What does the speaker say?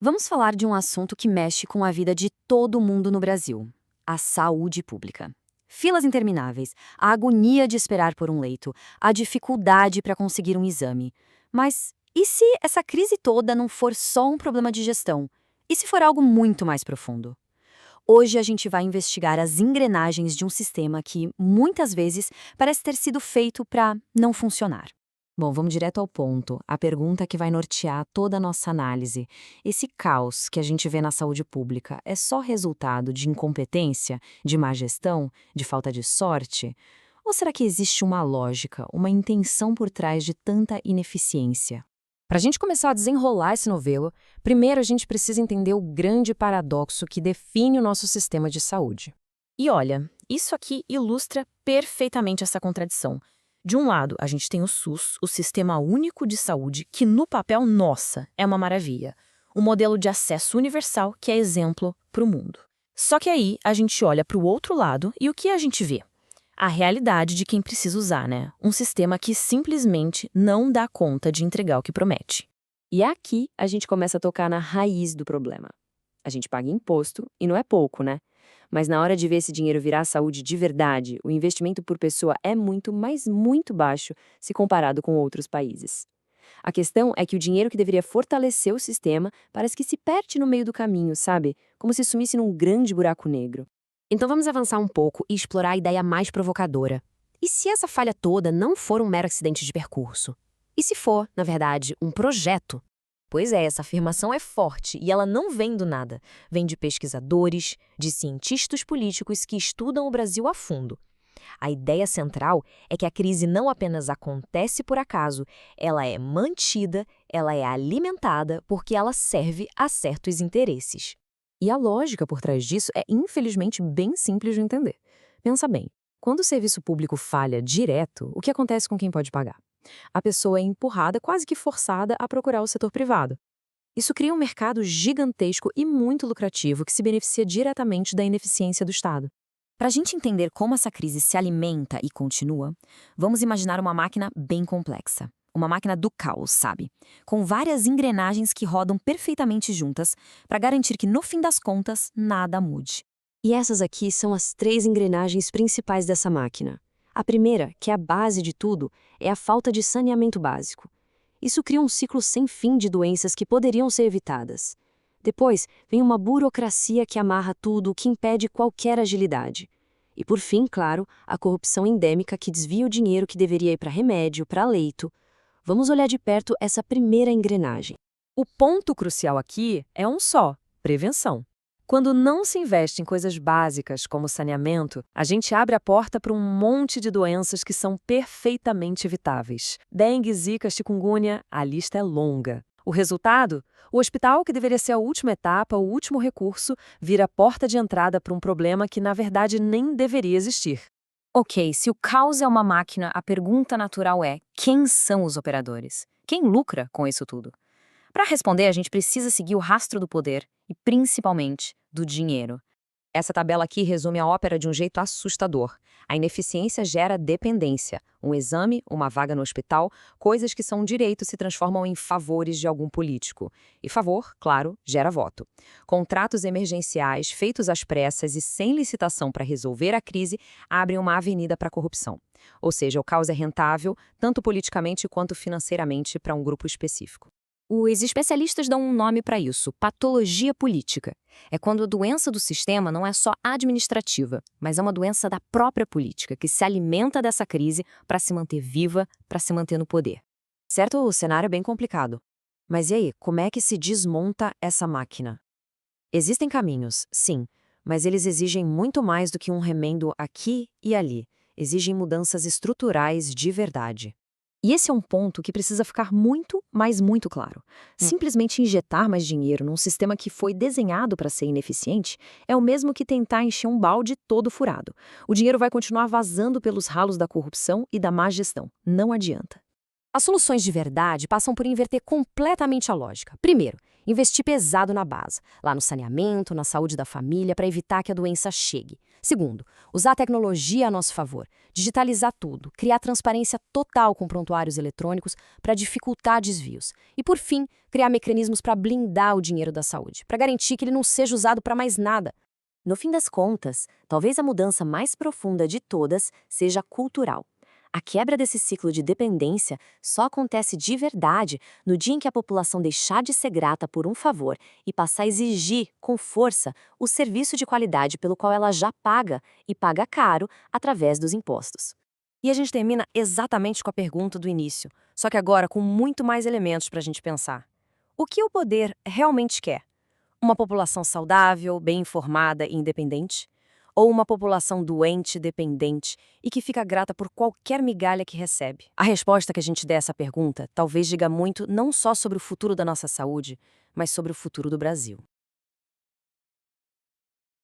Vamos falar de um assunto que mexe com a vida de todo mundo no Brasil: a saúde pública. Filas intermináveis, a agonia de esperar por um leito, a dificuldade para conseguir um exame. Mas e se essa crise toda não for só um problema de gestão? E se for algo muito mais profundo? Hoje a gente vai investigar as engrenagens de um sistema que, muitas vezes, parece ter sido feito para não funcionar. Bom, vamos direto ao ponto. A pergunta que vai nortear toda a nossa análise. Esse caos que a gente vê na saúde pública é só resultado de incompetência, de má gestão, de falta de sorte? Ou será que existe uma lógica, uma intenção por trás de tanta ineficiência? Para a gente começar a desenrolar esse novelo, primeiro a gente precisa entender o grande paradoxo que define o nosso sistema de saúde. E olha, isso aqui ilustra perfeitamente essa contradição. De um lado, a gente tem o SUS, o Sistema Único de Saúde, que no papel, nossa, é uma maravilha. Um modelo de acesso universal que é exemplo para o mundo. Só que aí a gente olha para o outro lado e o que a gente vê? A realidade de quem precisa usar, né? Um sistema que simplesmente não dá conta de entregar o que promete. E aqui a gente começa a tocar na raiz do problema. A gente paga imposto, e não é pouco, né? Mas na hora de ver esse dinheiro virar saúde de verdade, o investimento por pessoa é muito, mas muito baixo se comparado com outros países. A questão é que o dinheiro que deveria fortalecer o sistema parece que se perde no meio do caminho, sabe? Como se sumisse num grande buraco negro. Então vamos avançar um pouco e explorar a ideia mais provocadora. E se essa falha toda não for um mero acidente de percurso? E se for, na verdade, um projeto? Pois é, essa afirmação é forte e ela não vem do nada. Vem de pesquisadores, de cientistas políticos que estudam o Brasil a fundo. A ideia central é que a crise não apenas acontece por acaso, ela é mantida, ela é alimentada porque ela serve a certos interesses. E a lógica por trás disso é, infelizmente, bem simples de entender. Pensa bem, quando o serviço público falha direto, o que acontece com quem pode pagar? A pessoa é empurrada, quase que forçada, a procurar o setor privado. Isso cria um mercado gigantesco e muito lucrativo que se beneficia diretamente da ineficiência do Estado. Para a gente entender como essa crise se alimenta e continua, vamos imaginar uma máquina bem complexa. Uma máquina do caos, sabe? Com várias engrenagens que rodam perfeitamente juntas para garantir que, no fim das contas, nada mude. E essas aqui são as 3 engrenagens principais dessa máquina. A primeira, que é a base de tudo, é a falta de saneamento básico. Isso cria um ciclo sem fim de doenças que poderiam ser evitadas. Depois, vem uma burocracia que amarra tudo, que impede qualquer agilidade. E por fim, claro, a corrupção endêmica que desvia o dinheiro que deveria ir para remédio, para leito. Vamos olhar de perto essa primeira engrenagem. O ponto crucial aqui é um só: prevenção. Quando não se investe em coisas básicas como saneamento, a gente abre a porta para um monte de doenças que são perfeitamente evitáveis. Dengue, zika, chikungunya, a lista é longa. O resultado? O hospital, que deveria ser a última etapa, o último recurso, vira a porta de entrada para um problema que, na verdade, nem deveria existir. Ok, se o caos é uma máquina, a pergunta natural é: quem são os operadores? Quem lucra com isso tudo? Para responder, a gente precisa seguir o rastro do poder e, principalmente, do dinheiro. Essa tabela aqui resume a ópera de um jeito assustador. A ineficiência gera dependência. Um exame, uma vaga no hospital, coisas que são direito se transformam em favores de algum político. E favor, claro, gera voto. Contratos emergenciais feitos às pressas e sem licitação para resolver a crise abrem uma avenida para a corrupção. Ou seja, o caos é rentável, tanto politicamente quanto financeiramente, para um grupo específico. Os especialistas dão um nome para isso: patologia política. É quando a doença do sistema não é só administrativa, mas é uma doença da própria política, que se alimenta dessa crise para se manter viva, para se manter no poder. Certo, o cenário é bem complicado. Mas e aí, como é que se desmonta essa máquina? Existem caminhos, sim, mas eles exigem muito mais do que um remendo aqui e ali. Exigem mudanças estruturais de verdade. E esse é um ponto que precisa ficar muito, mas muito claro. Simplesmente injetar mais dinheiro num sistema que foi desenhado para ser ineficiente é o mesmo que tentar encher um balde todo furado. O dinheiro vai continuar vazando pelos ralos da corrupção e da má gestão. Não adianta. As soluções de verdade passam por inverter completamente a lógica. Primeiro, Investir pesado na base, lá no saneamento, na saúde da família, para evitar que a doença chegue. Segundo, usar a tecnologia a nosso favor, digitalizar tudo, criar transparência total com prontuários eletrônicos para dificultar desvios. E, por fim, criar mecanismos para blindar o dinheiro da saúde, para garantir que ele não seja usado para mais nada. No fim das contas, talvez a mudança mais profunda de todas seja cultural. A quebra desse ciclo de dependência só acontece de verdade no dia em que a população deixar de ser grata por um favor e passar a exigir, com força, o serviço de qualidade pelo qual ela já paga e paga caro através dos impostos. E a gente termina exatamente com a pergunta do início, só que agora com muito mais elementos para a gente pensar. O que o poder realmente quer? Uma população saudável, bem informada e independente? Ou uma população doente, dependente e que fica grata por qualquer migalha que recebe? A resposta que a gente der a essa pergunta talvez diga muito não só sobre o futuro da nossa saúde, mas sobre o futuro do Brasil.